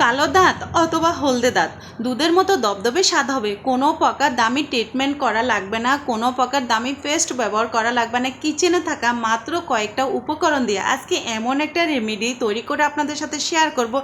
কালো দাঁত অথবা হলদে দাঁত দুধের মতো দবদবে স্বাদ হবে। কোনো প্রকার দামি ট্রিটমেন্ট করা লাগবে না, কোনো প্রকার দামি পেস্ট ব্যবহার করা লাগবে না। কিচেনে থাকা মাত্র কয়েকটা উপকরণ দিয়ে আজকে এমন একটা রেমেডি তৈরি করে আপনাদের সাথে শেয়ার করব,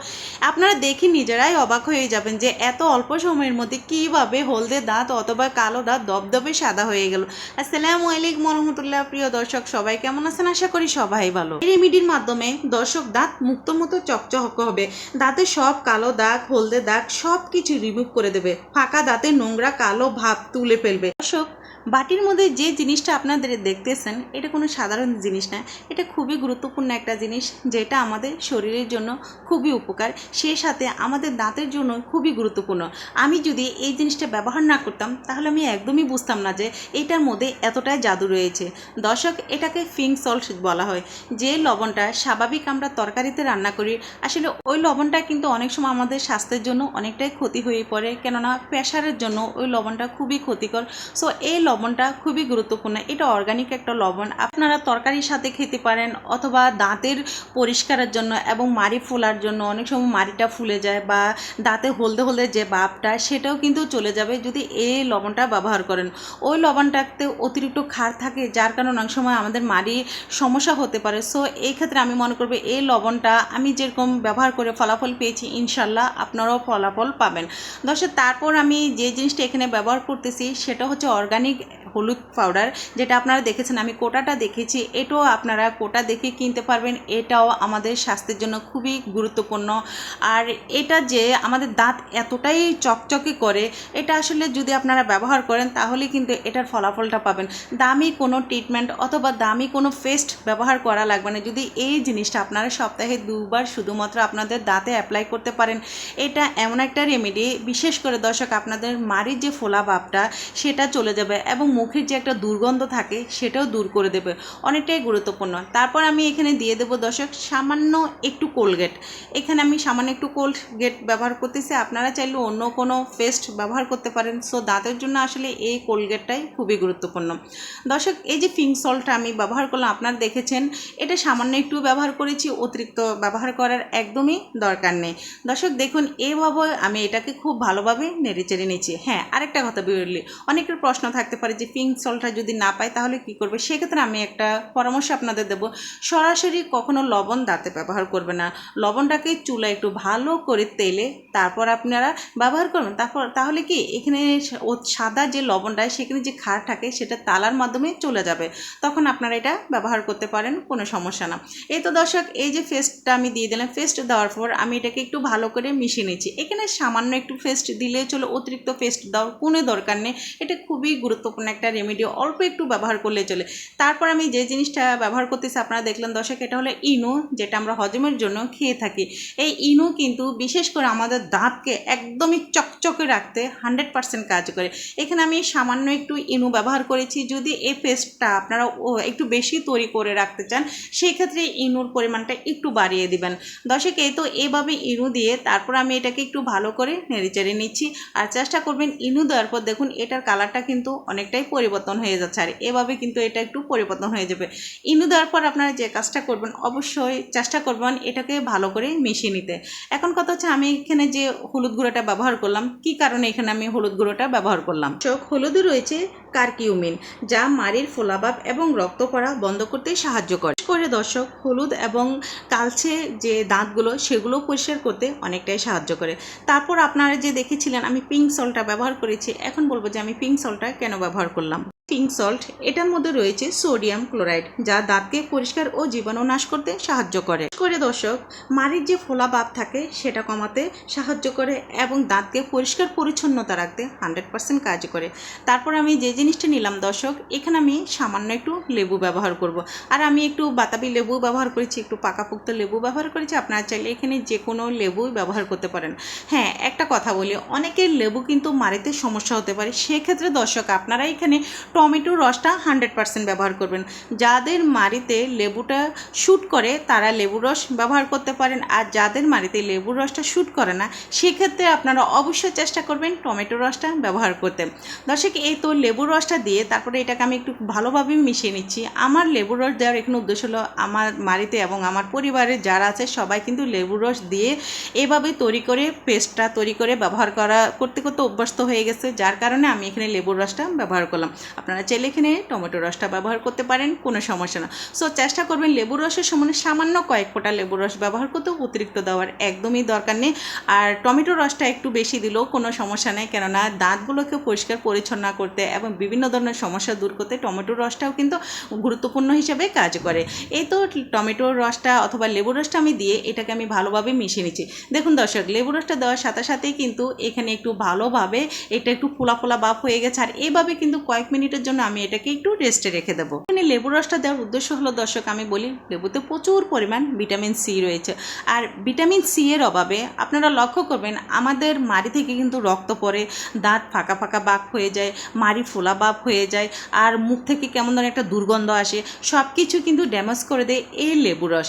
আপনারা দেখে নিজেরাই অবাক হয়ে যাবেন যে এত অল্প সময়ের মধ্যে কীভাবে হলদে দাঁত অথবা কালো দাঁত দবদবে সাদা হয়ে গেল। আসসালামু আলাইকুম রহমতুল্লাহ। প্রিয় দর্শক সবাই কেমন আছেন? আশা করি সবাই ভালো। এই রেমেডির মাধ্যমে দর্শক দাঁত মুক্ত মতো চকচক হবে। দাঁতের সব কালো দাগ, হলদে দাগ সব কিছু রিমুভ করে দেবে। ফাঁকা দাঁতে নোংরা কালো ভাব তুলে ফেলবে। দর্শক, বাটির মধ্যে যে জিনিসটা আপনাদের দেখতেছেন এটা কোনো সাধারণ জিনিস না, এটা খুবই গুরুত্বপূর্ণ একটা জিনিস যেটা আমাদের শরীরের জন্য খুবই উপকার, সেই সাথে আমাদের দাঁতের জন্য খুবই গুরুত্বপূর্ণ। আমি যদি এই জিনিসটা ব্যবহার না করতাম তাহলে আমি একদমই বুঝতাম না যে এটার মধ্যে এতটাই জাদু রয়েছে। দর্শক, এটাকে পিঙ্ক সল্ট বলা হয়। যে লবণটা স্বাভাবিক আমরা তরকারিতে রান্না করি, আসলে ওই লবণটা কিন্তু অনেক সময় আমাদের স্বাস্থ্যের জন্য অনেকটাই ক্ষতি হয়ে পড়ে, কেননা প্রেশারের জন্য ওই লবণটা খুবই ক্ষতিকর। সো এই লবণটা খুবই গুরুত্বপূর্ণ। এটা অর্গানিক একটা লবণ, আপনারা তরকারির সাথে খেতে পারেন অথবা দাঁতের পরিষ্কারের জন্য এবং মাড়ি ফোলার জন্য। অনেক সময় মাড়িটা ফুলে যায় বা দাঁতে হলদে হলদে যে ভাবটা সেটাও কিন্তু চলে যাবে যদি এই লবণটা ব্যবহার করেন। ওই লবণটাতে অতিরিক্ত ক্ষার থাকে, যার কারণে অনেক সময় আমাদের মাড়ি সমস্যা হতে পারে। সো এই ক্ষেত্রে আমি মনে করবো এই লবণটা আমি যেরকম ব্যবহার করে ফলাফল পেয়েছি, ইনশাল্লাহ আপনারাও ফলাফল পাবেন। দর্শক, তারপর আমি যে জিনিসটা এখানে ব্যবহার করতেছি সেটা হচ্ছে অর্গানিক হলুদ পাউডার, যেটা আপনারা দেখেছেন। আমি কোটাটা দেখেছি, এটাও আপনারা কোটা দেখে কিনতে পারবেন। এটাও আমাদের স্বাস্থ্যের জন্য খুবই গুরুত্বপূর্ণ। আর এটা যে আমাদের দাঁত এতটাই চকচকে করে, এটা আসলে যদি আপনারা ব্যবহার করেন তাহলে কিন্তু এটার ফলাফলটা পাবেন। দামি কোনো ট্রিটমেন্ট অথবা দামি কোনো পেস্ট ব্যবহার করা লাগবে না যদি এই জিনিসটা আপনারা সপ্তাহে 2 বার শুধুমাত্র আপনাদের দাঁতে অ্যাপ্লাই করতে পারেন। এটা এমন একটা রেমেডি, বিশেষ করে দর্শক আপনাদের মাড়ির যে ফোলা ভাবটা সেটা চলে যাবে এবং মুখের যে একটা দুর্গন্ধ থাকে সেটাও দূর করে দেবে। অনেকটাই গুরুত্বপূর্ণ। তারপর আমি এখানে দিয়ে দেবো দর্শক সামান্য একটু কোলগেট। এখানে আমি সামান্য একটু কোলগেট ব্যবহার করতেছি, আপনারা চাইলে অন্য কোনো পেস্ট ব্যবহার করতে পারেন। সো দাঁতের জন্য আসলে এই কোলগেটটাই খুবই গুরুত্বপূর্ণ। দর্শক, এই যে পিঙ্ক সল্টটা আমি ব্যবহার করলাম, আপনারা দেখেছেন এটা সামান্য একটু ব্যবহার করেছি, অতিরিক্ত ব্যবহার করার একদমই দরকার নেই। দর্শক দেখুন, এইভাবে আমি এটাকে খুব ভালোভাবে নেড়েচেড়ে নিচ্ছি। হ্যাঁ, আরেকটা কথা বলি, অনেকের প্রশ্ন থাকতে পারে যে পিঙ্ক সল্টটা যদি না পাই তাহলে কি করবে। সেক্ষেত্রে আমি একটা পরামর্শ আপনাদের দেবো, সরাসরি কখনো লবণ দাঁতে ব্যবহার করবে না। লবণটাকে চুলা একটু ভালো করে তেলে তারপর আপনারা ব্যবহার করবেন। তাহলে কি এখানে সাদা যে লবণটা সেখানে যে ক্ষার থাকে সেটা তালার মাধ্যমে চলে যাবে, তখন আপনারা এটা ব্যবহার করতে পারেন, কোনো সমস্যা না। এই তো দর্শক, এই যে পেস্টটা আমি দিয়ে দিলাম, পেস্ট দেওয়ার পর আমি এটাকে একটু ভালো করে মিশিয়ে নিচ্ছি। এখানে সামান্য একটু পেস্ট দিলে চলো, অতিরিক্ত পেস্ট দেওয়ার কোনো দরকার নেই। এটা খুবই গুরুত্বপূর্ণ একটা রেমেডি, অল্প একটু ব্যবহার করলে চলে। তারপর আমি যে জিনিসটা ব্যবহার করতেছি আপনারা দেখলেন দর্শক, এটা হলো ইনো, যেটা আমরা হজমের জন্য খেয়ে থাকি। এই ইনো কিন্তু বিশেষ করে আমাদের দাঁতকে একদমই চকচকে রাখতে 100% কাজ করে। এখানে আমি সামান্য একটু ইনো ব্যবহার করেছি। যদি এই পেস্টটা আপনারা একটু বেশি তৈরি করে রাখতে চান সেই ক্ষেত্রে ইনুর পরিমাণটা একটু বাড়িয়ে দিবেন। দর্শক, এই তো এভাবে ইনু দিয়ে তারপর আমি এটাকে একটু ভালো করে নেড়েচেড়ে নিচ্ছি। আর চেষ্টা করবেন ইনু দেওয়ার পর দেখুন এটার কালারটা কিন্তু অনেকটাই পরিবর্তন হয়ে যাচ্ছে, আর এভাবে কিন্তু এটা একটু পরিবর্তন হয়ে যাবে। ইনু দেওয়ার পর আপনারা যে কাজটা করবেন, অবশ্যই চেষ্টা করবেন এটাকে ভালো করে মিশিয়ে নিতে। এখন কথা হচ্ছে, আমি এখানে যে হলুদ গুঁড়োটা ব্যবহার করলাম, কি কারণে এখানে আমি হলুদ গুঁড়োটা ব্যবহার করলাম। হলুদে রয়েছে কারকিউমিন, যা মাড়ির ফোলাভাব এবং রক্ত পড়া বন্ধ করতে সাহায্য করে দর্শক। হলুদ এবং কালচে যে দাঁতগুলো সেগুলো পরিষ্কার করতে অনেকটাই সাহায্য করে। তারপর আপনারা যে দেখেছিলেন আমি পিঙ্ক সল্টটা ব্যবহার করেছি, এখন বলবো যে আমি পিঙ্ক সল্টটা কেন ব্যবহার করলাম। পিঙ্ক সল্ট, এটার মধ্যে রয়েছে সোডিয়াম ক্লোরাইড, যা দাঁতকে পরিষ্কার ও জীবাণু নাশ করতে সাহায্য করে দর্শক। মাড়ির যে ফোলা ভাব থাকে সেটা কমাতে সাহায্য করে এবং দাঁতকে পরিষ্কার পরিচ্ছন্নতা রাখতে 100% কাজ করে। তারপর আমি যে জিনিসটা নিলাম দর্শক, এখানে আমি সামান্য একটু লেবু ব্যবহার করব। আর আমি একটু বাতাবি লেবু ব্যবহার করেছি, একটু পাকাপোক্ত লেবু ব্যবহার করেছি। আপনারা চাইলে এখানে যে কোনো লেবুই ব্যবহার করতে পারেন। হ্যাঁ, একটা কথা বলি, অনেকের লেবু কিন্তু মাড়িতে সমস্যা হতে পারে। সেক্ষেত্রে দর্শক আপনারা এখানে টমেটোর রসটা 100% ব্যবহার করবেন। যাদের মাড়িতে লেবুটা শ্যুট করে তারা লেবুর রস ব্যবহার করতে পারেন, আর যাদের মাড়িতে লেবুর রসটা শ্যুট করে না সেক্ষেত্রে আপনারা অবশ্যই চেষ্টা করবেন টমেটোর রসটা ব্যবহার করতে। দর্শক, এই তো লেবুর রসটা দিয়ে তারপরে এটাকে আমি একটু ভালোভাবে মিশিয়ে নিচ্ছি। আমার লেবুর রস দেওয়ার এখানে উদ্দেশ্য হলো আমার মাড়িতে এবং আমার পরিবারের যারা আছে সবাই কিন্তু লেবুর রস দিয়ে এভাবে তৈরি করে পেস্টটা তৈরি করে ব্যবহার করতে করতে অভ্যস্ত হয়ে গেছে, যার কারণে আমি এখানে লেবুর রসটা ব্যবহার করলাম। আপনারা চাইলে এখানে টমেটোর রসটা ব্যবহার করতে পারেন, কোনো সমস্যা না। সো চেষ্টা করবেন লেবুর রসের সমানে সামান্য কয়েক ফোঁটা লেবুর রস ব্যবহার করতে, অতিরিক্ত দেওয়ার একদমই দরকার নেই। আর টমেটোর রসটা একটু বেশি দিলেও কোনো সমস্যা নেই, কেননা দাঁতগুলোকে পরিষ্কার পরিচ্ছন্ন করতে এবং বিভিন্ন ধরনের সমস্যা দূর করতে টমেটোর রসটাও কিন্তু গুরুত্বপূর্ণ হিসেবে কাজ করে। এই তো টমেটোর রসটা অথবা লেবুর রসটা আমি দিয়ে এটাকে আমি ভালোভাবে মিশিয়ে নিচ্ছি। দেখুন দর্শক, লেবুর রসটা দেওয়ার সাথে সাথেই কিন্তু এখানে একটু ভালোভাবে এটা একটু ফোলা ফোলা ভাব হয়ে গেছে, আর এইভাবে কিন্তু কয়েক মিনিটের জন্য আমি এটাকে একটু রেস্টে রেখে দেবো। এখানে লেবুর রসটা দেওয়ার উদ্দেশ্য হলো দর্শক, আমি বলি লেবুতে প্রচুর পরিমাণ ভিটামিন সি রয়েছে, আর ভিটামিন সি এর অভাবে আপনারা লক্ষ্য করবেন আমাদের মাড়ি থেকে কিন্তু রক্ত পড়ে, দাঁত ফাঁকা ফাঁকা বাঁক হয়ে যায়, মাড়ি ফোলা ভাব হয়ে যায়, আর মুখ থেকে কেমন ধরনের একটা দুর্গন্ধ আসে, সব কিছু কিন্তু ড্যামেজ করে দেয় এই লেবুর রস।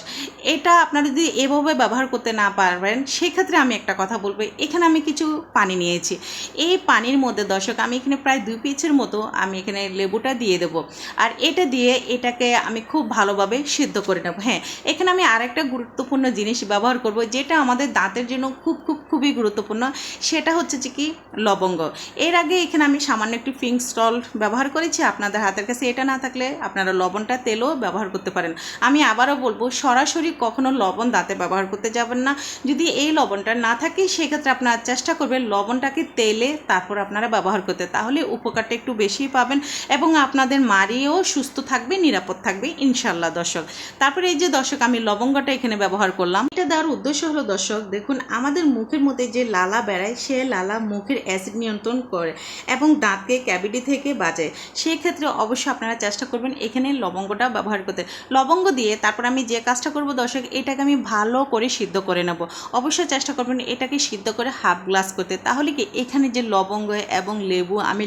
এটা আপনারা যদি এভাবে ব্যবহার করতে না পারবেন সেক্ষেত্রে আমি একটা কথা বলবো, এখানে আমি কিছু পানি নিয়েছি। এই পানির মধ্যে দর্শক আমি এখানে প্রায় 2 পিচের মতো আমি এখানে লেবুটা দিয়ে দেবো, আর এটা দিয়ে এটাকে আমি খুব ভালোভাবে সিদ্ধ করে নেব। হ্যাঁ, এখানে আমি আরেকটা গুরুত্বপূর্ণ জিনিস ব্যবহার করব, যেটা আমাদের দাঁতের জন্য খুবই গুরুত্বপূর্ণ, সেটা হচ্ছে যে কি লবঙ্গ। এর আগে এখানে আমি সামান্য একটি পিঙ্ক সল্ট ব্যবহার করেছি, আপনাদের হাতের কাছে এটা না থাকলে আপনারা লবণটা তেলও ব্যবহার করতে পারেন। আমি আবারও বলবো, সরাসরি কখনো লবণ দাঁতে ব্যবহার করতে যাবেন না। যদি এই লবণটা না থাকে সেক্ষেত্রে আপনারা চেষ্টা করবেন লবণটাকে তেলে তারপর আপনারা ব্যবহার করতে, তাহলে উপকারটা একটু বেশি পাবেন এবং আপনাদের মাড়িও সুস্থ থাকবে, নিরাপদ থাকবে ইনশাল্লাহ। দর্শক, তারপরে এই যে দর্শক আমি লবঙ্গটা এখানে ব্যবহার করলাম। এটা দেওয়ার উদ্দেশ্য হলো দর্শক, দেখুন আমাদের মুখের মধ্যে যে লালা বেড়ায় সে লালা মুখের অ্যাসিড নিয়ন্ত্রণ করে এবং দাঁতকে ক্যাভিটি থেকে বাঁচায়। সেক্ষেত্রে অবশ্যই আপনারা চেষ্টা করবেন এখানে লবঙ্গটা ব্যবহার করতে। লবঙ্গ দিয়ে তারপর আমি যে কাজটা করব দর্শক, এটাকে আমি ভালো করে সিদ্ধ করে নেব। অবশ্যই চেষ্টা করবেন এটাকে সিদ্ধ করে হাফ গ্লাস করতে, তাহলে কি এখানে যে লবঙ্গ এবং আমি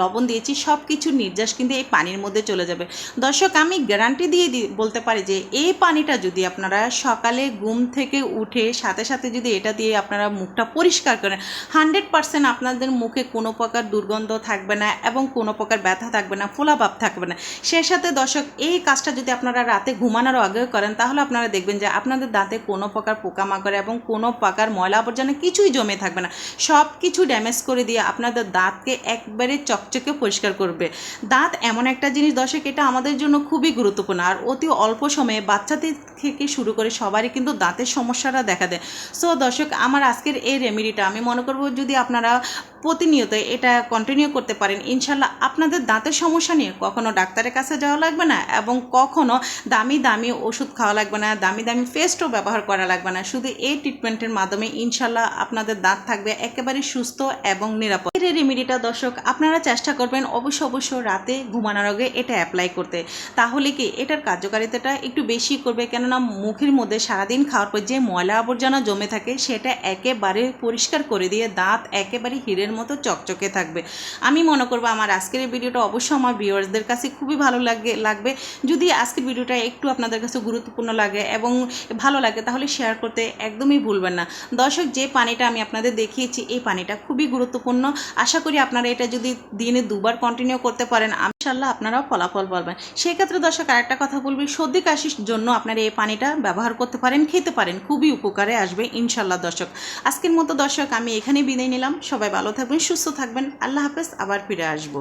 লবণ দিয়েছি সব কিছু নির্যাস কিন্তু এই পানির মধ্যে চলে যাবে। দর্শক, আমি গ্যারান্টি দিয়ে বলতে পারি যে এই পানিটা যদি আপনারা সকালে ঘুম থেকে উঠে সাথে সাথে যদি এটা দিয়ে আপনারা মুখটা পরিষ্কার করেন, 100% আপনাদের মুখে কোনো প্রকার দুর্গন্ধ থাকবে না এবং কোনো প্রকার ব্যথা থাকবে না, ফোলাভাব থাকবে না। সেই সাথে দর্শক, এই কাজটা যদি আপনারা রাতে ঘুমানোর আগেও করেন তাহলে আপনারা দেখবেন যে আপনাদের দাঁতে কোনো প্রকার পোকামাকড় এবং কোনো প্রকার ময়লা আবর্জনা কিছুই জমে থাকবে না, সব কিছু ড্যামেজ করে দিয়ে আপনাদের দাঁতকে একবারে চকচকে পরিষ্কার করবে। দাঁত এমন একটা জিনিস দর্শক, এটা আমাদের জন্য খুবই গুরুত্বপূর্ণ, আর অতি অল্প সময়ে বাচ্চাদের থেকে শুরু করে সবারই কিন্তু দাঁতের সমস্যাটা দেখা দেয়। সো দর্শক, আমার আজকের এই রেমেডিটা আমি মনে করব যদি আপনারা প্রতিনিয়ত এটা কন্টিনিউ করতে পারেন, ইনশাল্লাহ আপনাদের দাঁতের সমস্যা নিয়ে কখনো ডাক্তারের কাছে যাওয়া লাগবে না এবং কখনো দামি দামি ওষুধ খাওয়া লাগবে না, দামি দামি পেস্টও ব্যবহার করা লাগবে না। শুধু এই ট্রিটমেন্টের মাধ্যমে ইনশাল্লাহ আপনাদের দাঁত থাকবে একেবারে সুস্থ এবং নিরাপদ। এই রেমেডিটা দর্শক আপনারা চেষ্টা করবেন অবশ্য রাতে ঘুমানোর আগে এটা অ্যাপ্লাই করতে, তাহলে কি এটার কার্যকারিতাটা একটু বেশি করবে, কেননা মুখের মধ্যে সারাদিন খাওয়ার পর যে ময়লা আবর্জনা জমে থাকে সেটা একেবারে পরিষ্কার করে দিয়ে দাঁত একেবারে হীরের মতো চকচকে থাকবে। আমি মনে করবো আমার আজকের এই ভিডিওটা অবশ্যই আমার ভিউয়ার্সদের কাছে খুবই ভালো লাগবে। যদি আজকের ভিডিওটা একটু আপনাদের কাছে গুরুত্বপূর্ণ লাগে এবং ভালো লাগে তাহলে শেয়ার করতে একদমই ভুলবেন না। দর্শক, যে পানিটা আমি আপনাদের দেখিয়েছি এই পানিটা খুবই গুরুত্বপূর্ণ। আশা করি আপনারা এটা যদি দিনে 2 বার কন্টিনিউ করতে পারেন ইনশাল্লাহ আপনারাও ফলাফল পাবেন। সেক্ষেত্রে দর্শক আরেকটা কথা বলবি, সর্দি কাশির জন্য আপনারা এই পানিটা ব্যবহার করতে পারেন, খেতে পারেন, খুবই উপকারে আসবে ইনশাল্লাহ। দর্শক, আজকের মতো দর্শক আমি এখানেই বিদায় নিলাম। সবাই ভালো থাকবেন, সুস্থ থাকবেন, আল্লাহ হাফেজ, আবার ফিরে আসবো।